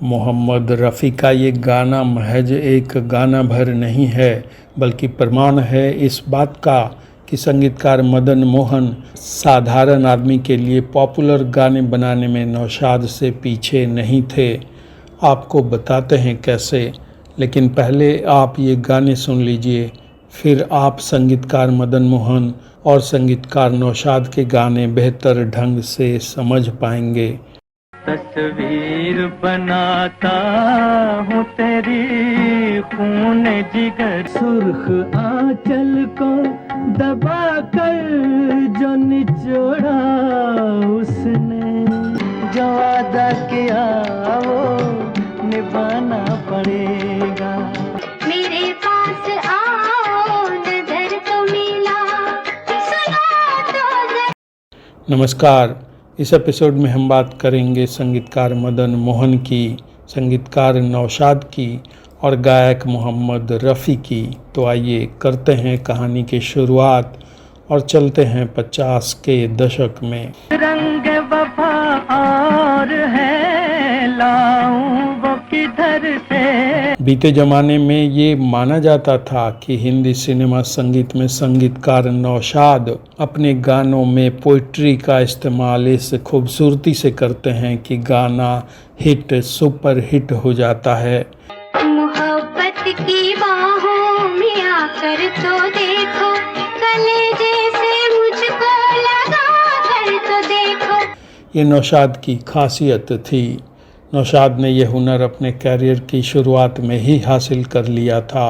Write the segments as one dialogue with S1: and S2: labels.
S1: मोहम्मद रफ़ी का ये गाना महज एक गाना भर नहीं है, बल्कि प्रमाण है इस बात का कि संगीतकार मदन मोहन साधारण आदमी के लिए पॉपुलर गाने बनाने में नौशाद से पीछे नहीं थे। आपको बताते हैं कैसे, लेकिन पहले आप ये गाने सुन लीजिए, फिर आप संगीतकार मदन मोहन और संगीतकार नौशाद के गाने बेहतर ढंग से समझ पाएंगे।
S2: तस्वीर बनाता हूँ तेरी खून जिगर, सुर्ख आंचल को दबा कर जो निचोड़ा उसने, जो वादा किया वो निभाना पड़ेगा।
S3: मेरे पास आओ नजर तो मिला, सुनो तो।
S1: नमस्कार, इस एपिसोड में हम बात करेंगे संगीतकार मदन मोहन की, संगीतकार नौशाद की और गायक मोहम्मद रफ़ी की। तो आइए करते हैं कहानी की शुरुआत और चलते हैं 50 के दशक में।
S2: रंग वफा और है लाऊं वो किधर से।
S1: बीते ज़माने में ये माना जाता था कि हिंदी सिनेमा संगीत में संगीतकार नौशाद अपने गानों में पोइट्री का इस्तेमाल इस खूबसूरती से करते हैं कि गाना हिट सुपर हिट हो जाता है।
S3: मोहब्बत की बाहों में आकर तो देखो, कलेजे से मुझको लगा कर तो देखो।
S1: ये नौशाद की खासियत थी। नौशाद ने यह हुनर अपने कैरियर की शुरुआत में ही हासिल कर लिया था।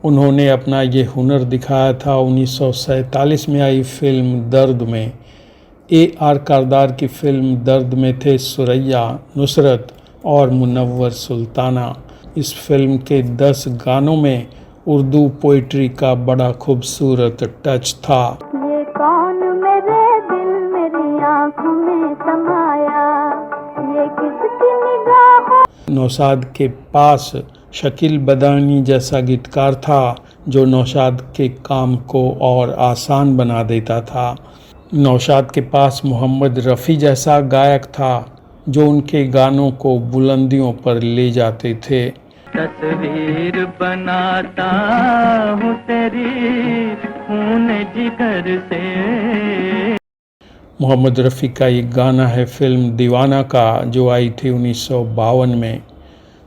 S1: उन्होंने अपना ये हुनर दिखाया था 1947 में आई फिल्म दर्द में। AR कारदार की फिल्म दर्द में थे सुरैया, नुसरत और मुनव्वर सुल्ताना। इस फिल्म के 10 गानों में उर्दू पोइट्री का बड़ा खूबसूरत टच था।
S3: ये कौन मेरे दिल मेरी आँखों में समाया, ये किसकी निगाह।
S1: नौशाद के पास शकील बदायूनी जैसा गीतकार था जो नौशाद के काम को और आसान बना देता था। नौशाद के पास मोहम्मद रफ़ी जैसा गायक था जो उनके गानों को बुलंदियों पर ले जाते थे।
S2: तस्वीर बनाता हूँ तेरी खून जिगर से।
S1: मोहम्मद रफ़ी का ये गाना है फिल्म दीवाना का, जो आई थी 1952 में।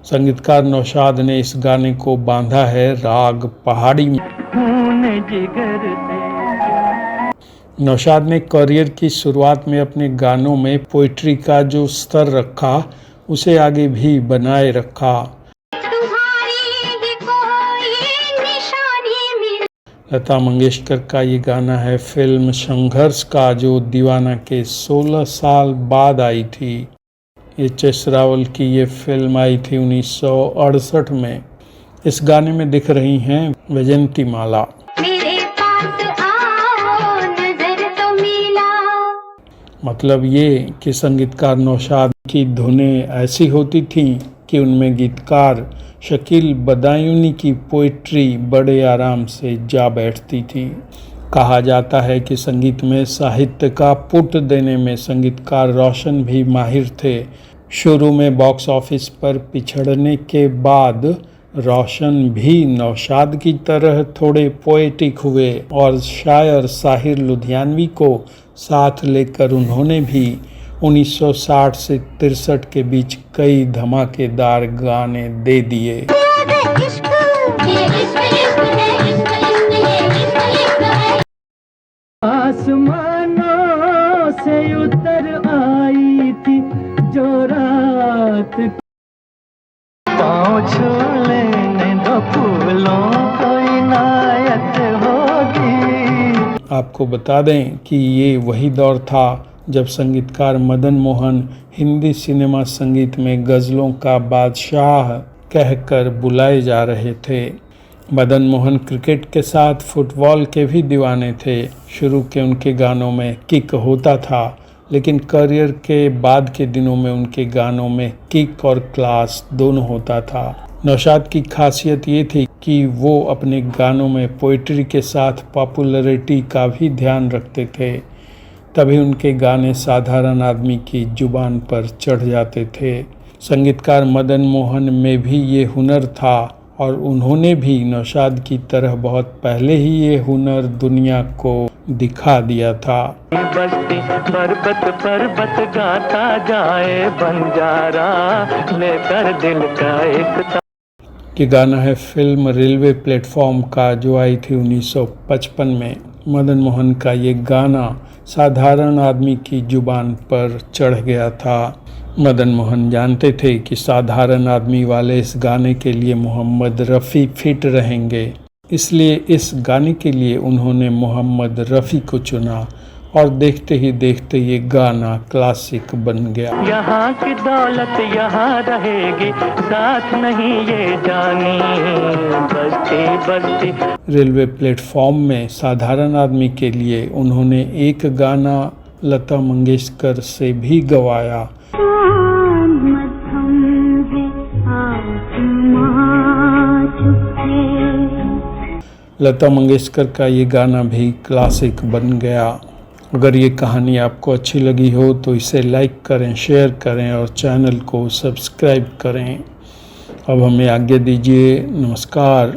S1: संगीतकार नौशाद ने इस गाने को बांधा है राग पहाड़ी में।
S2: खून जिगर से।
S1: नौशाद ने करियर की शुरुआत में अपने गानों में पोइट्री का जो स्तर रखा उसे आगे भी बनाए रखा। लता मंगेशकर का ये गाना है फिल्म संघर्ष का, जो दीवाना के 16 साल बाद आई थी। HS रावल की ये फिल्म आई थी 1968 में। इस गाने में दिख रही हैं वैजयंती माला।
S3: मेरे पास आओ नजर तो मिला।
S1: मतलब ये कि संगीतकार नौशाद की धुनें ऐसी होती थीं कि उनमें गीतकार शकील बदायूनी की पोइट्री बड़े आराम से जा बैठती थी। कहा जाता है कि संगीत में साहित्य का पुट देने में संगीतकार रोशन भी माहिर थे। शुरू में बॉक्स ऑफिस पर पिछड़ने के बाद रोशन भी नौशाद की तरह थोड़े पोएटिक हुए और शायर साहिर लुधियानवी को साथ लेकर उन्होंने भी 1960 से 63 के बीच कई धमाकेदार गाने दे दिए।
S2: आसमानों से उतर आई थी जो रात, पाँव छू लेने दो फूलों को इनायत होगी।
S1: आपको बता दें कि ये वही दौर था जब संगीतकार मदन मोहन हिंदी सिनेमा संगीत में गज़लों का बादशाह कहकर बुलाए जा रहे थे। मदन मोहन क्रिकेट के साथ फुटबॉल के भी दीवाने थे। शुरू के उनके गानों में किक होता था, लेकिन करियर के बाद के दिनों में उनके गानों में किक और क्लास दोनों होता था। नौशाद की खासियत ये थी कि वो अपने गानों में पोइट्री के साथ पॉपुलैरिटी का भी ध्यान रखते थे। तभी उनके गाने साधारण आदमी की जुबान पर चढ़ जाते थे। संगीतकार मदन मोहन में भी ये हुनर था और उन्होंने भी नौशाद की तरह बहुत पहले ही ये हुनर दुनिया को दिखा दिया था।
S2: बस्ती पर्वत पर्वत गाता जाए बंजारा लेकर दिल का एक।
S1: ये गाना है फिल्म रेलवे प्लेटफॉर्म का, जो आई थी 1955 में। मदन मोहन का ये गाना साधारण आदमी की जुबान पर चढ़ गया था। मदन मोहन जानते थे कि साधारण आदमी वाले इस गाने के लिए मोहम्मद रफ़ी फिट रहेंगे, इसलिए इस गाने के लिए उन्होंने मोहम्मद रफ़ी को चुना और देखते ही देखते ये गाना क्लासिक बन गया।
S2: यहाँ की दौलत यहाँ रहेगी, साथ नहीं ये जानी बस्ती बस्ती।
S1: रेलवे प्लेटफॉर्म में साधारण आदमी के लिए उन्होंने एक गाना लता मंगेशकर से भी गवाया। लता मंगेशकर का ये गाना भी क्लासिक बन गया। अगर ये कहानी आपको अच्छी लगी हो तो इसे लाइक करें, शेयर करें और चैनल को सब्सक्राइब करें। अब हमें आज्ञा दीजिए। नमस्कार।